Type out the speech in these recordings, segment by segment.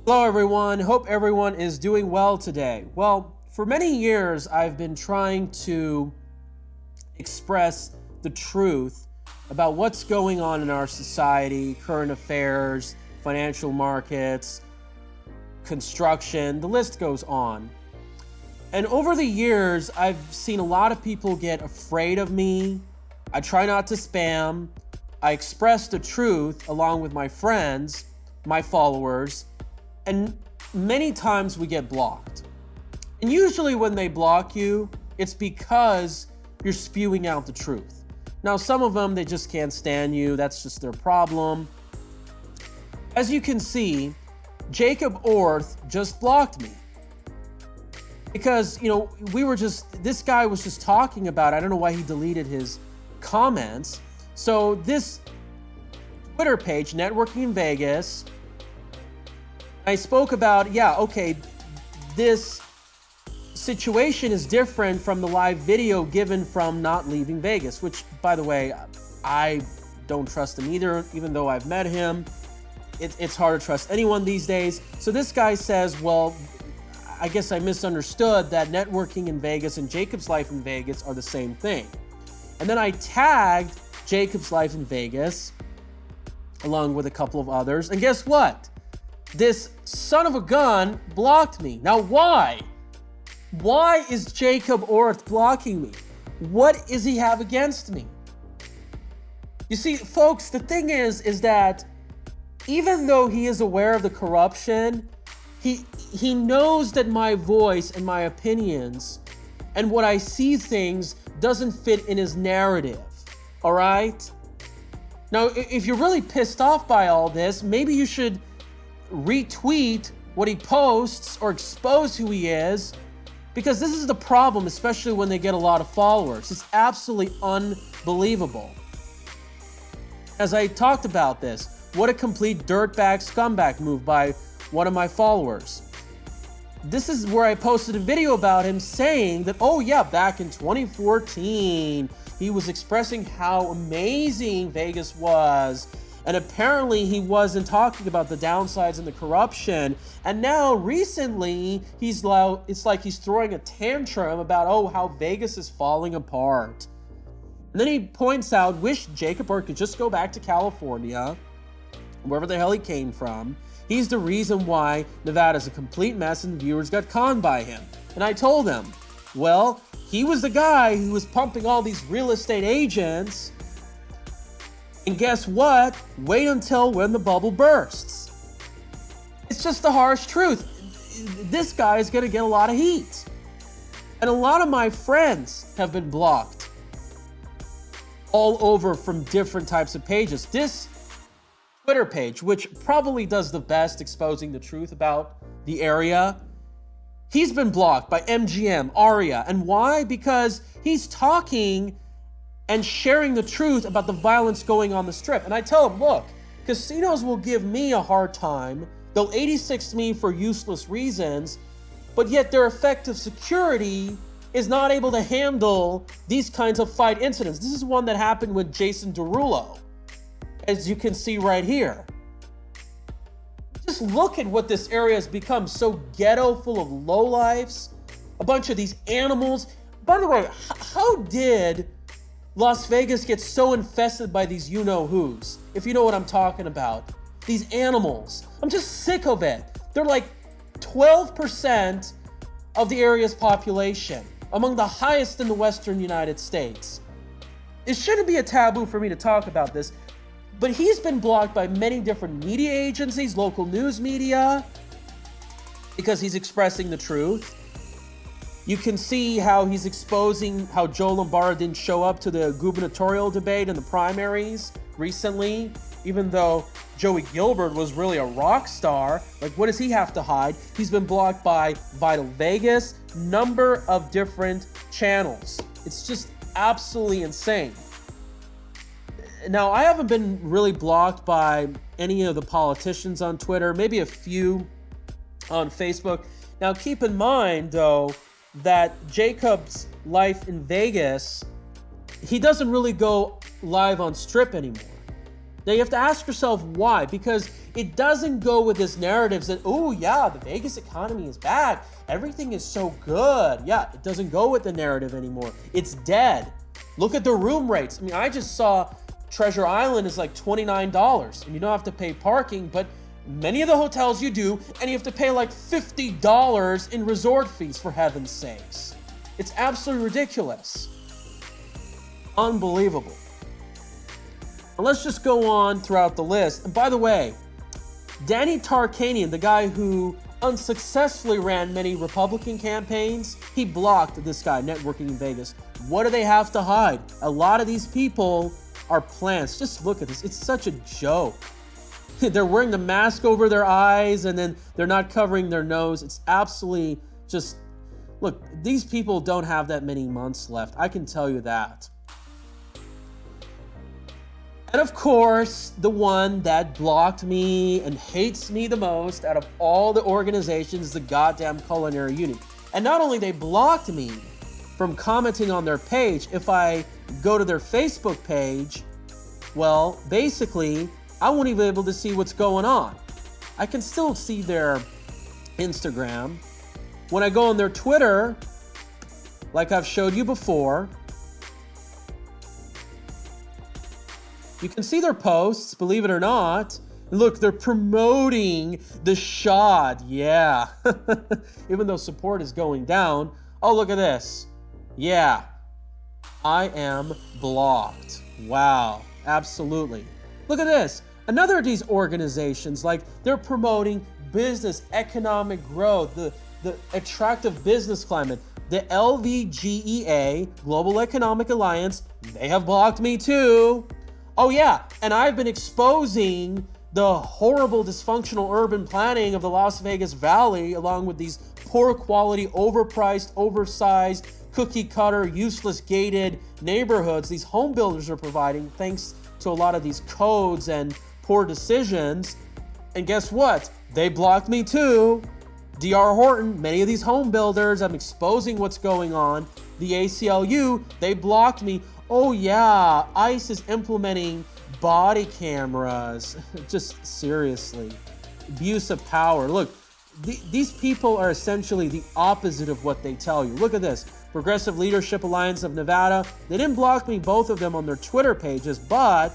Hello everyone, hope everyone is doing well today. Well, for many years I've been trying to express the truth about what's going on in our society, current affairs, financial markets, construction, the list goes on. And over the years, I've seen a lot of people get afraid of me. I try not to spam. I express the truth along with my friends, my followers, and many times we get blocked. And usually when they block you, it's because you're spewing out the truth. Now, some of them, they just can't stand you. That's just their problem. As you can see, Jacob Orth just blocked me. Because, this guy was just talking about, I don't know why he deleted his comments. So this Twitter page, Networking in Vegas, I spoke about, this situation is different from the live video given from Not Leaving Vegas, which, by the way, I don't trust him either, even though I've met him. It's hard to trust anyone these days. So this guy says, well, I guess I misunderstood that Networking in Vegas and Jacob's Life in Vegas are the same thing. And then I tagged Jacob's Life in Vegas along with a couple of others. And guess what? This son of a gun blocked me. Now, why? Why is Jacob Orth blocking me? What does he have against me? You see, folks, the thing is that even though he is aware of the corruption, he knows that my voice and my opinions and what I see things doesn't fit in his narrative, all right? Now, if you're really pissed off by all this, maybe you should retweet what he posts or expose who he is, because this is the problem, especially when they get a lot of followers. It's absolutely unbelievable. As I talked about this, what a complete dirtbag scumbag move by one of my followers. This is where I posted a video about him saying that, back in 2014, he was expressing how amazing Vegas was. And apparently he wasn't talking about the downsides and the corruption. And now recently, it's like he's throwing a tantrum about, how Vegas is falling apart. And then he points out, wish Jacob Orth could just go back to California, wherever the hell he came from. He's the reason why Nevada's a complete mess and viewers got conned by him. And I told him, well, he was the guy who was pumping all these real estate agents. And guess what? Wait until when the bubble bursts. It's just the harsh truth. This guy is going to get a lot of heat. And a lot of my friends have been blocked all over from different types of pages. This Twitter page, which probably does the best exposing the truth about the area, he's been blocked by MGM, Aria. And why? Because he's talking and sharing the truth about the violence going on the Strip. And I tell him, look, casinos will give me a hard time. They'll 86 me for useless reasons, but yet their effective security is not able to handle these kinds of fight incidents. This is one that happened with Jason Derulo, as you can see right here. Just look at what this area has become, so ghetto, full of lowlifes, a bunch of these animals. By the way, how did Las Vegas gets so infested by these you-know-whos, if you know what I'm talking about? These animals. I'm just sick of it. They're like 12% of the area's population, among the highest in the Western United States. It shouldn't be a taboo for me to talk about this, but he's been blocked by many different media agencies, local news media, because he's expressing the truth. You can see how he's exposing how Joe Lombardo didn't show up to the gubernatorial debate in the primaries recently, even though Joey Gilbert was really a rock star. Like, what does he have to hide? He's been blocked by Vital Vegas, number of different channels. It's just absolutely insane. Now, I haven't been really blocked by any of the politicians on Twitter, maybe a few on Facebook. Now, keep in mind, though, that Jacob's Life in Vegas, he doesn't really go live on Strip anymore. Now you have to ask yourself why, because It doesn't go with this narrative that, oh yeah, the Vegas economy is bad. Everything is so good. Yeah, it doesn't go with the narrative anymore. It's dead. Look at the room rates. I mean, I just saw Treasure Island is like $29 and you don't have to pay parking, but many of the hotels you do, and you have to pay like $50 in resort fees, for heaven's sakes. It's absolutely ridiculous. Unbelievable. And let's just go on throughout the list. And by the way, Danny Tarkanian, the guy who unsuccessfully ran many Republican campaigns, he blocked this guy, Networking in Vegas. What do they have to hide? A lot of these people are plants. Just look at this. It's such a joke. They're wearing the mask over their eyes and then they're not covering their nose. It's absolutely just, look, these people don't have that many months left. I can tell you that. And of course, the one that blocked me and hates me the most out of all the organizations, the goddamn Culinary Unit. And not only they blocked me from commenting on their page, if I go to their Facebook page, well, basically, I won't even be able to see what's going on. I can still see their Instagram. When I go on their Twitter, like I've showed you before, you can see their posts, believe it or not. Look, they're promoting the shot. Yeah. Even though support is going down. Oh, look at this. Yeah. I am blocked. Wow. Absolutely. Look at this. Another of these organizations, like they're promoting business, economic growth, the attractive business climate. The LVGEA, Global Economic Alliance, they have blocked me too. Oh yeah, and I've been exposing the horrible dysfunctional urban planning of the Las Vegas Valley along with these poor quality, overpriced, oversized, cookie cutter, useless gated neighborhoods these home builders are providing thanks to a lot of these codes and poor decisions. And guess what? They blocked me too. D.R. Horton, many of these home builders, I'm exposing what's going on. The ACLU, they blocked me. Oh yeah, ICE is implementing body cameras. Just seriously. Abuse of power. Look, these people are essentially the opposite of what they tell you. Look at this. Progressive Leadership Alliance of Nevada. They didn't block me, both of them, on their Twitter pages, but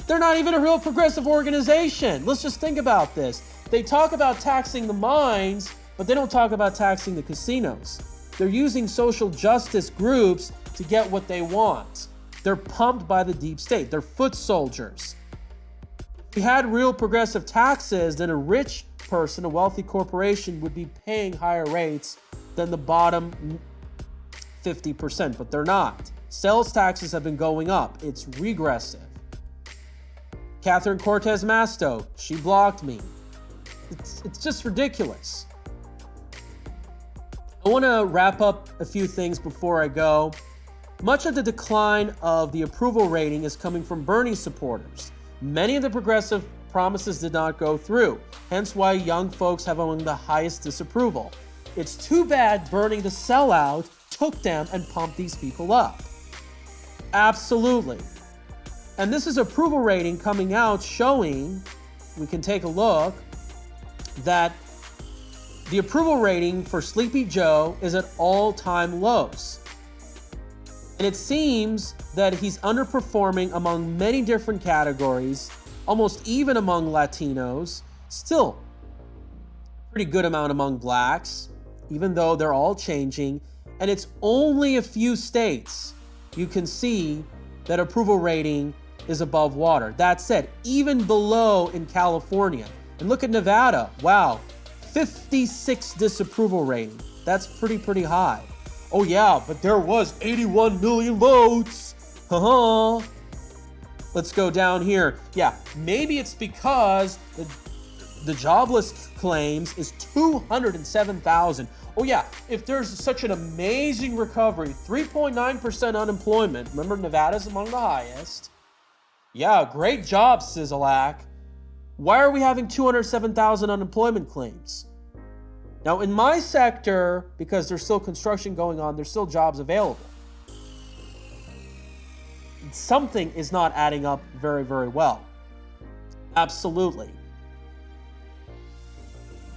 they're not even a real progressive organization. Let's just think about this. They talk about taxing the mines, but they don't talk about taxing the casinos. They're using social justice groups to get what they want. They're pumped by the deep state. They're foot soldiers. If we had real progressive taxes, then a rich person, a wealthy corporation, would be paying higher rates than the bottom 50%, but they're not. Sales taxes have been going up. It's regressive. Catherine Cortez Masto, she blocked me. It's just ridiculous. I want to wrap up a few things before I go. Much of the decline of the approval rating is coming from Bernie supporters. Many of the progressive promises did not go through, hence why young folks have among the highest disapproval. It's too bad Bernie the sellout took them and pumped these people up. Absolutely. And this is approval rating coming out showing, we can take a look, that the approval rating for Sleepy Joe is at all-time lows. And it seems that he's underperforming among many different categories, almost even among Latinos, still a pretty good amount among blacks, even though they're all changing. And it's only a few states you can see that approval rating is above water. That said, even below in California. And look at Nevada. Wow, 56 disapproval rating. That's pretty high. Oh yeah, but there was 81 million votes. Let's go down here. Yeah, maybe it's because the jobless claims is 207,000. Oh yeah, if there's such an amazing recovery, 3.9% unemployment. Remember, Nevada's among the highest. Yeah, great job, Sizzlack. Why are we having 207,000 unemployment claims? Now, in my sector, because there's still construction going on, there's still jobs available. Something is not adding up very well. Absolutely.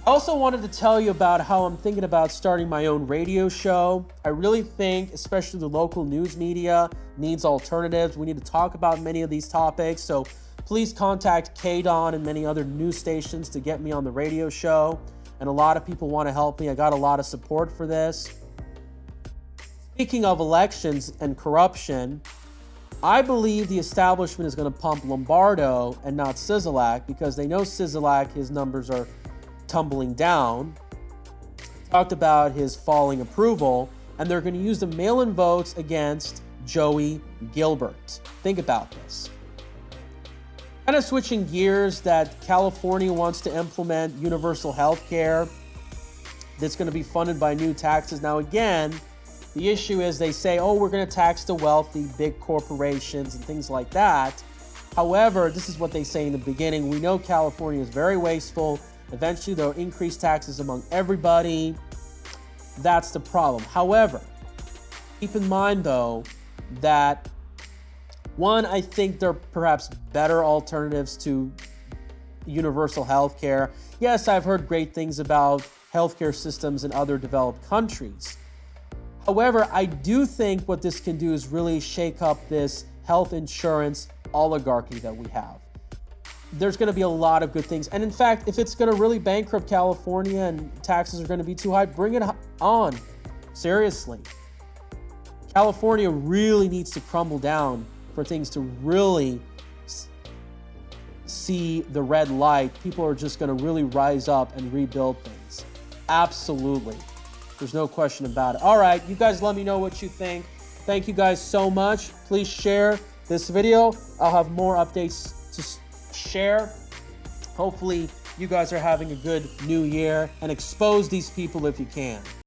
I also wanted to tell you about how I'm thinking about starting my own radio show. I really think, especially the local news media, needs alternatives. We need to talk about many of these topics. So please contact KDON and many other news stations to get me on the radio show. And a lot of people want to help me. I got a lot of support for this. Speaking of elections and corruption, I believe the establishment is going to pump Lombardo and not Sisolak because they know Sisolak, his numbers are tumbling down. Talked about his falling approval, and they're going to use the mail-in votes against Joey Gilbert. Think about this. Kind of switching gears, that California wants to implement universal health care that's going to be funded by new taxes. Now again, the issue is they say, oh, we're going to tax the wealthy, big corporations and things like that. However, this is what they say in the beginning. We know California is very wasteful. Eventually, they'll increase taxes among everybody. That's the problem. However, keep in mind, though, that one, I think there are perhaps better alternatives to universal health care. Yes, I've heard great things about healthcare systems in other developed countries. However, I do think what this can do is really shake up this health insurance oligarchy that we have. There's going to be a lot of good things. And in fact, if it's going to really bankrupt California and taxes are going to be too high, bring it on. Seriously. California really needs to crumble down for things to really see the red light. People are just going to really rise up and rebuild things. Absolutely. There's no question about it. All right, you guys let me know what you think. Thank you guys so much. Please share this video. I'll have more updates to share. Hopefully you guys are having a good new year, and expose these people if you can.